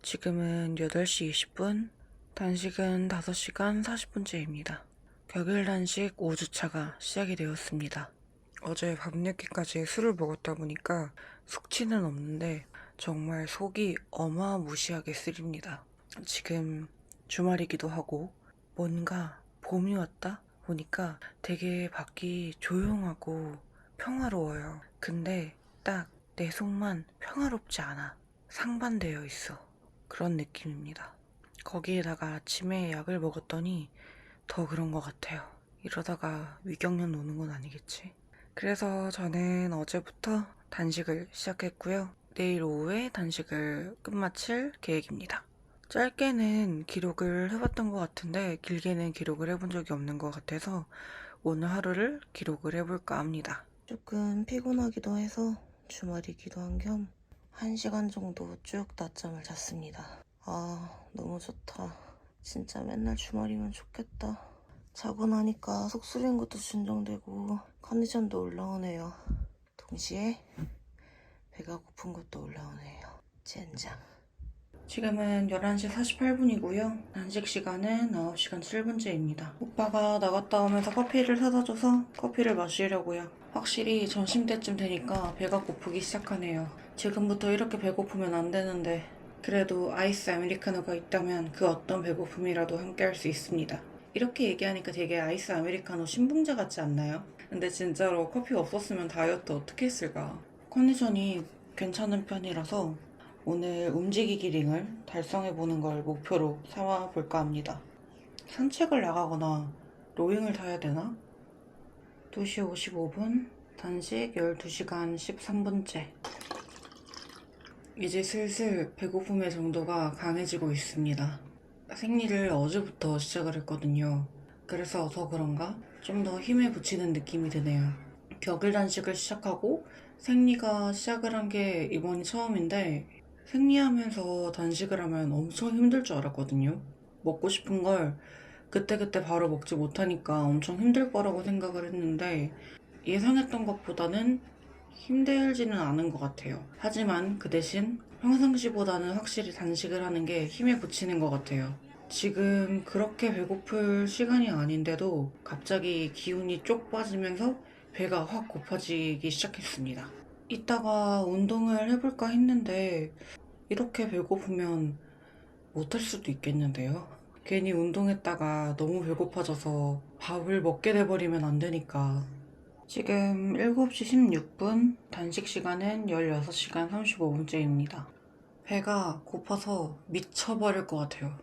지금은 8시 20분, 단식은 5시간 40분째입니다. 격일 단식 5주차가 시작이 되었습니다. 어제 밤늦게까지 술을 먹었다 보니까 숙취는 없는데 정말 속이 어마무시하게 쓰립니다. 지금 주말이기도 하고 뭔가 봄이 왔다 보니까 되게 밖이 조용하고 평화로워요. 근데 딱 내 속만 평화롭지 않아. 상반되어 있어. 그런 느낌입니다. 거기에다가 아침에 약을 먹었더니 더 그런 것 같아요. 이러다가 위경련 오는 건 아니겠지? 그래서 저는 어제부터 단식을 시작했고요. 내일 오후에 단식을 끝마칠 계획입니다. 짧게는 기록을 해봤던 것 같은데 길게는 기록을 해본 적이 없는 것 같아서 오늘 하루를 기록을 해볼까 합니다. 조금 피곤하기도 해서 주말이기도 한 겸 1시간 정도 쭉 낮잠을 잤습니다. 너무 좋다. 진짜 맨날 주말이면 좋겠다. 자고 나니까 속 쓰린 것도 진정되고 컨디션도 올라오네요. 동시에 배가 고픈 것도 올라오네요. 젠장. 지금은 11시 48분이고요. 단식 시간은 9시간 7분째입니다. 오빠가 나갔다 오면서 커피를 사다 줘서 커피를 마시려고요. 확실히 점심때쯤 되니까 배가 고프기 시작하네요. 지금부터 이렇게 배고프면 안 되는데 그래도 아이스 아메리카노가 있다면 그 어떤 배고픔이라도 함께할 수 있습니다. 이렇게 얘기하니까 되게 아이스 아메리카노 신봉자 같지 않나요? 근데 진짜로 커피가 없었으면 다이어트 어떻게 했을까? 컨디션이 괜찮은 편이라서 오늘 움직이기 링을 달성해보는 걸 목표로 삼아볼까 합니다. 산책을 나가거나 로잉을 타야 되나? 2시 55분, 단식 12시간 13분째. 이제 슬슬 배고픔의 정도가 강해지고 있습니다. 생리를 어제부터 시작을 했거든요. 그래서 더 그런가? 좀 더 힘에 부치는 느낌이 드네요. 격일 단식을 시작하고 생리가 시작을 한 게 이번이 처음인데 생리하면서 단식을 하면 엄청 힘들 줄 알았거든요. 먹고 싶은 걸 그때그때 바로 먹지 못하니까 엄청 힘들 거라고 생각을 했는데 예상했던 것보다는 힘들지는 않은 것 같아요. 하지만 그 대신 평상시보다는 확실히 단식을 하는 게 힘에 부치는 것 같아요. 지금 그렇게 배고플 시간이 아닌데도 갑자기 기운이 쪽 빠지면서 배가 확 고파지기 시작했습니다. 이따가 운동을 해볼까 했는데 이렇게 배고프면 못할 수도 있겠는데요. 괜히 운동했다가 너무 배고파져서 밥을 먹게 돼버리면 안 되니까. 지금 7시 16분, 단식 시간은 16시간 35분째입니다. 배가 고파서 미쳐버릴 것 같아요.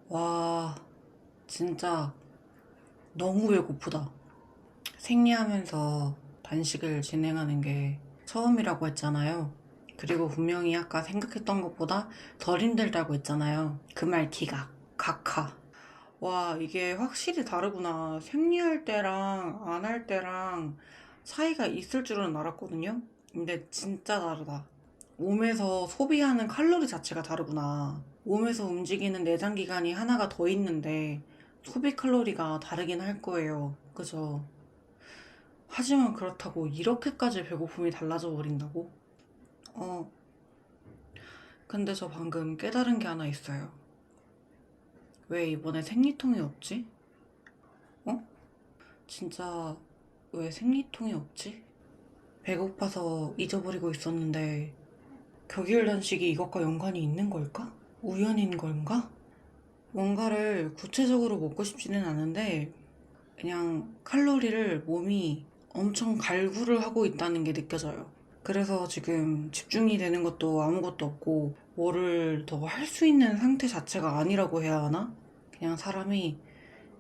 와, 진짜 너무 배고프다. 생리하면서 단식을 진행하는 게 처음이라고 했잖아요. 그리고 분명히 아까 생각했던 것보다 덜 힘들다고 했잖아요. 그 말 기각, 각하. 와, 이게 확실히 다르구나. 생리할 때랑 안 할 때랑 차이가 있을 줄은 알았거든요. 근데 진짜 다르다. 몸에서 소비하는 칼로리 자체가 다르구나. 몸에서 움직이는 내장기관이 하나가 더 있는데 소비 칼로리가 다르긴 할 거예요. 그죠? 하지만 그렇다고 이렇게까지 배고픔이 달라져 버린다고? 어, 근데 저 방금 깨달은 게 하나 있어요. 왜 이번에 생리통이 없지? 어? 진짜 왜 생리통이 없지? 배고파서 잊어버리고 있었는데 격일 단식이 이것과 연관이 있는 걸까? 우연인 건가? 뭔가를 구체적으로 먹고 싶지는 않은데 그냥 칼로리를 몸이 엄청 갈구를 하고 있다는 게 느껴져요. 그래서 지금 집중이 되는 것도 아무것도 없고 뭐를 더 할 수 있는 상태 자체가 아니라고 해야 하나? 그냥 사람이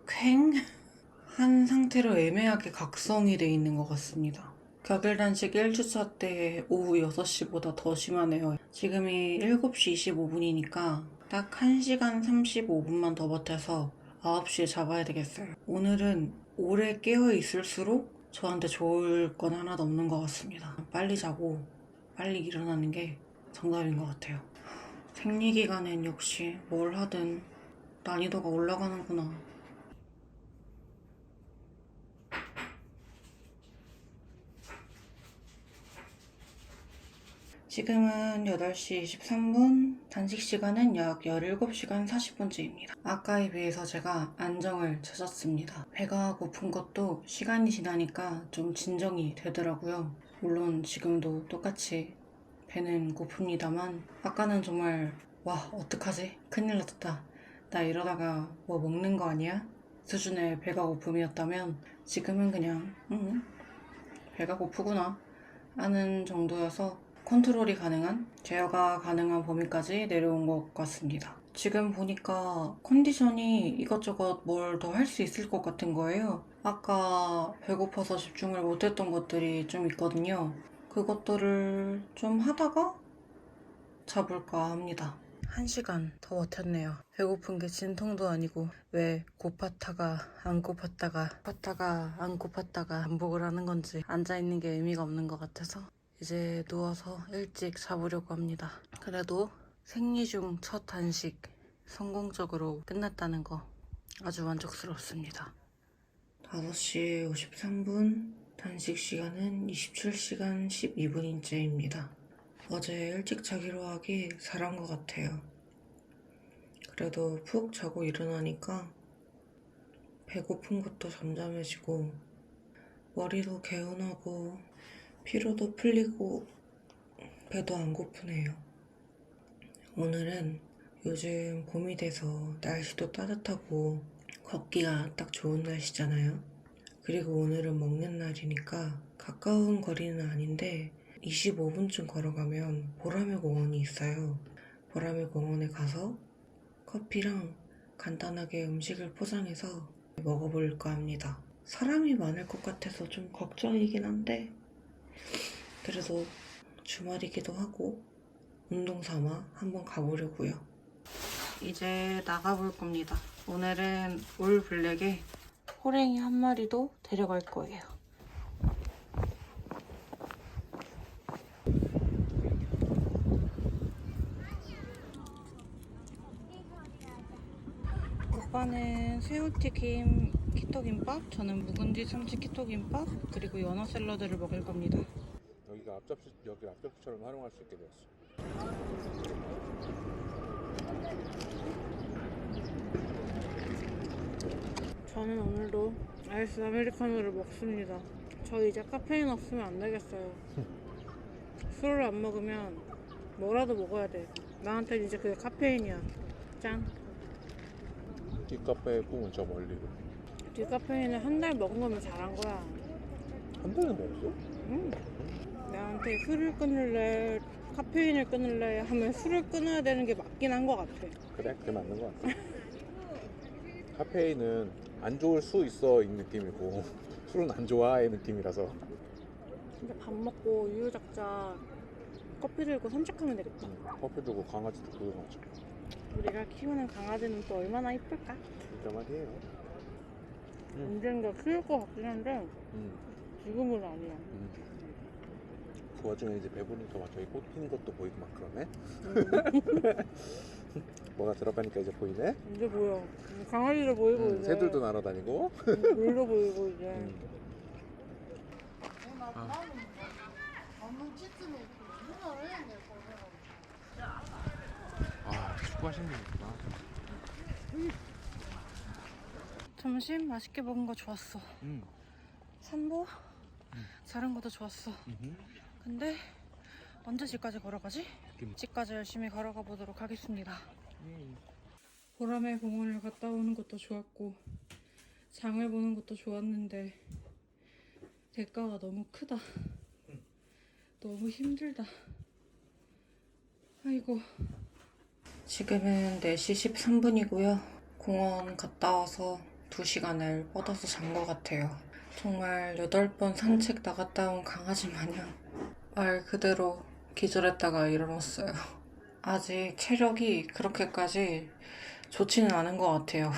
퀭한 상태로 애매하게 각성이 돼 있는 것 같습니다. 격일 단식 1주차 때 오후 6시보다 더 심하네요. 지금이 7시 25분이니까 딱 1시간 35분만 더 버텨서 9시에 잡아야 되겠어요. 오늘은 오래 깨어 있을수록 저한테 좋을 건 하나도 없는 것 같습니다. 빨리 자고 빨리 일어나는 게 정답인 것 같아요. 생리기간엔 역시 뭘 하든 난이도가 올라가는구나. 지금은 8시 23분, 단식 시간은 약 17시간 40분째입니다. 아까에 비해서 제가 안정을 찾았습니다. 배가 고픈 것도 시간이 지나니까 좀 진정이 되더라고요. 물론 지금도 똑같이 배는 고픕니다만 아까는 정말 와 어떡하지? 큰일 났다. 나 이러다가 뭐 먹는 거 아니야? 수준의 배가 고픔이었다면 지금은 그냥 배가 고프구나 하는 정도여서 컨트롤이 가능한, 제어가 가능한 범위까지 내려온 것 같습니다. 지금 보니까 컨디션이 이것저것 뭘 더 할 수 있을 것 같은 거예요. 아까 배고파서 집중을 못했던 것들이 좀 있거든요. 그것들을 좀 하다가 잡을까 합니다. 1시간 더 버텼네요. 배고픈 게 진통도 아니고 왜 고팠다가 안 고팠다가 고팠다가 안 고팠다가 반복을 하는 건지 앉아있는 게 의미가 없는 것 같아서 이제 누워서 일찍 자보려고 합니다. 그래도 생리 중 첫 단식 성공적으로 끝났다는 거 아주 만족스럽습니다. 5시 53분, 단식 시간은 27시간 12분인째입니다. 어제 일찍 자기로 하기 잘한 것 같아요. 그래도 푹 자고 일어나니까 배고픈 것도 잠잠해지고 머리도 개운하고 피로도 풀리고 배도 안 고프네요. 오늘은 요즘 봄이 돼서 날씨도 따뜻하고 걷기가 딱 좋은 날씨잖아요. 그리고 오늘은 먹는 날이니까 가까운 거리는 아닌데 25분쯤 걸어가면 보라매 공원이 있어요. 보라매 공원에 가서 커피랑 간단하게 음식을 포장해서 먹어볼까 합니다. 사람이 많을 것 같아서 좀 걱정이긴 한데 그래도 주말이기도 하고 운동 삼아 한번 가보려고요. 이제 나가볼 겁니다. 오늘은 올 블랙에 호랭이 한 마리도 데려갈 거예요. 오빠는 새우튀김 키토김밥, 저는 묵은지 참치 키토김밥, 그리고 연어 샐러드를 먹을 겁니다. 여기가 앞접시처럼 활용할 수 있게 되었어. 저는 오늘도 아이스 아메리카노를 먹습니다. 저 이제 카페인 없으면 안 되겠어요. 술을 안 먹으면 뭐라도 먹어야 돼. 나한테 이제 그게 카페인이야. 짠. 디카페의 꿈은 저 멀리로. 디카페인을 한 달 먹은 거면 잘한 거야. 한 달은 먹었어? 응. 나한테 술을 끊을래, 카페인을 끊을래 하면 술을 끊어야 되는 게 맞긴 한 것 같아. 그래, 그게 맞는 것 같아. 카페인은 안 좋을 수 있어 이 느낌이고 술은 안 좋아의 느낌이라서. 근데 밥 먹고 유유작작 커피 들고 산책하면 되겠다. 커피 두고 강아지도 구경하자. 우리가 키우는 강아지는 또 얼마나 이쁠까? 진짜 말이에요. 언젠가 키울 것 같긴 한데 지금은 아니야. 그 와중에 이제 배부르니까 막 저기 꽃 피는 것도 보이고 막 그러네. 뭐가 들어가니까 이제 보이네. 이제 보여. 강아지도 보이고 이제 새들도 날아다니고. 물도 보이고 이제. 아, 축구하시는 분이구나. 점심 맛있게 먹은 거 좋았어. 산보 자른 것도 좋았어. 근데 언제 집까지 걸어가지? 집까지 열심히 걸어가 보도록 하겠습니다. 보라매 공원을 갔다 오는 것도 좋았고 장을 보는 것도 좋았는데 대가가 너무 크다. 너무 힘들다. 아이고. 지금은 4시 13분이고요. 공원 갔다 와서 2시간을 뻗어서 잔 것 같아요. 정말 8번 산책 나갔다 온 강아지 마냥 말 그대로 기절했다가 일어났어요. 아직 체력이 그렇게까지 좋지는 않은 것 같아요.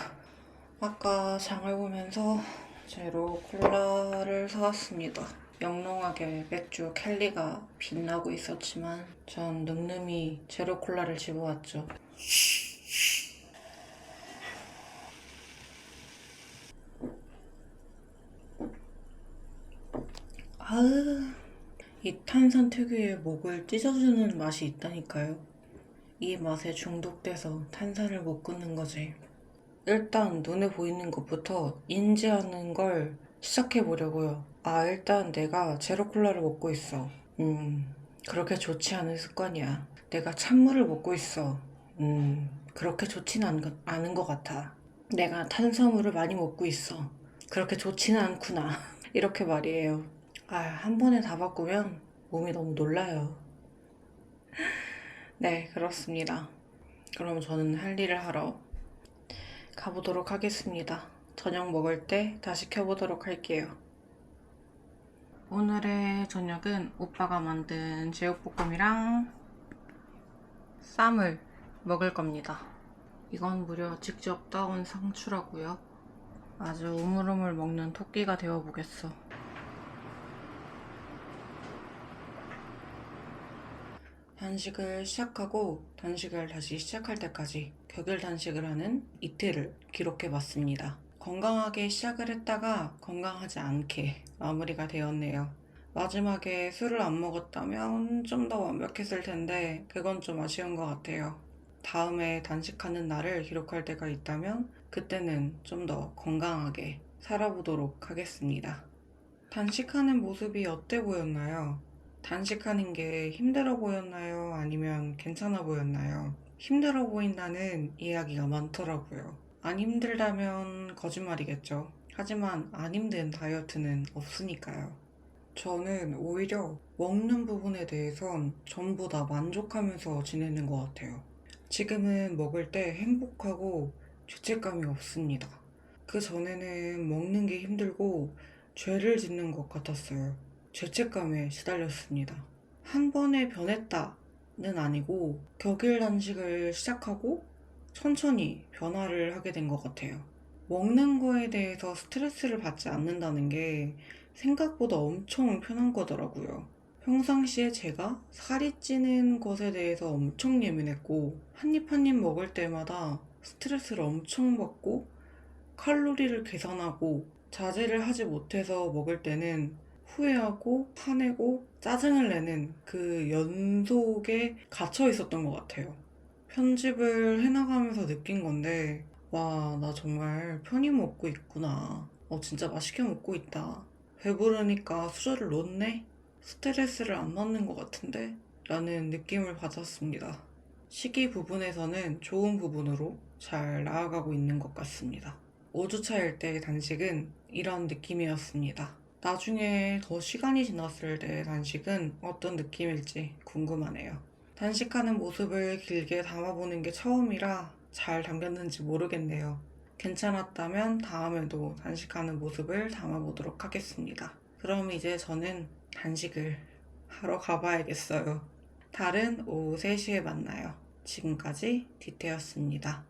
아까 장을 보면서 제로 콜라를 사왔습니다. 영롱하게 맥주 켈리가 빛나고 있었지만 전 늠름히 제로 콜라를 집어왔죠. 아으, 이 탄산 특유의 목을 찢어주는 맛이 있다니까요. 이 맛에 중독돼서 탄산을 못 끊는 거지. 일단 눈에 보이는 것부터 인지하는 걸 시작해 보려고요. 아, 일단 내가 제로콜라를 먹고 있어. 그렇게 좋지 않은 습관이야. 내가 찬물을 먹고 있어. 그렇게 좋지는 않은 것 같아. 내가 탄수화물을 많이 먹고 있어. 그렇게 좋지는 않구나. 이렇게 말이에요. 아, 한 번에 다 바꾸면 몸이 너무 놀라요. 네, 그렇습니다. 그럼 저는 할 일을 하러 가보도록 하겠습니다. 저녁 먹을 때 다시 켜보도록 할게요. 오늘의 저녁은 오빠가 만든 제육볶음이랑 쌈을 먹을 겁니다. 이건 무려 직접 따온 상추라고요. 아주 우물우물 먹는 토끼가 되어보겠어. 단식을 시작하고 단식을 다시 시작할 때까지 격일 단식을 하는 이틀을 기록해봤습니다. 건강하게 시작을 했다가 건강하지 않게 마무리가 되었네요. 마지막에 술을 안 먹었다면 좀 더 완벽했을 텐데 그건 좀 아쉬운 것 같아요. 다음에 단식하는 날을 기록할 때가 있다면 그때는 좀 더 건강하게 살아보도록 하겠습니다. 단식하는 모습이 어때 보였나요? 단식하는 게 힘들어 보였나요? 아니면 괜찮아 보였나요? 힘들어 보인다는 이야기가 많더라고요. 안 힘들다면 거짓말이겠죠. 하지만 안 힘든 다이어트는 없으니까요. 저는 오히려 먹는 부분에 대해선 전부 다 만족하면서 지내는 것 같아요. 지금은 먹을 때 행복하고 죄책감이 없습니다. 그 전에는 먹는 게 힘들고 죄를 짓는 것 같았어요. 죄책감에 시달렸습니다. 한 번에 변했다는 아니고 격일 단식을 시작하고 천천히 변화를 하게 된 것 같아요. 먹는 거에 대해서 스트레스를 받지 않는다는 게 생각보다 엄청 편한 거더라고요. 평상시에 제가 살이 찌는 것에 대해서 엄청 예민했고 한 입 한 입 먹을 때마다 스트레스를 엄청 받고 칼로리를 계산하고 자제를 하지 못해서 먹을 때는 후회하고 화내고 짜증을 내는 그 연속에 갇혀 있었던 것 같아요. 편집을 해나가면서 느낀 건데, 와, 나 정말 편히 먹고 있구나. 진짜 맛있게 먹고 있다. 배부르니까 수저를 놓네? 스트레스를 안 받는 것 같은데? 라는 느낌을 받았습니다. 식이 부분에서는 좋은 부분으로 잘 나아가고 있는 것 같습니다. 5주차일 때 단식은 이런 느낌이었습니다. 나중에 더 시간이 지났을 때 단식은 어떤 느낌일지 궁금하네요. 단식하는 모습을 길게 담아보는 게 처음이라 잘 담겼는지 모르겠네요. 괜찮았다면 다음에도 단식하는 모습을 담아보도록 하겠습니다. 그럼 이제 저는 단식을 하러 가봐야겠어요. 다른 오후 3시에 만나요. 지금까지 디테였습니다.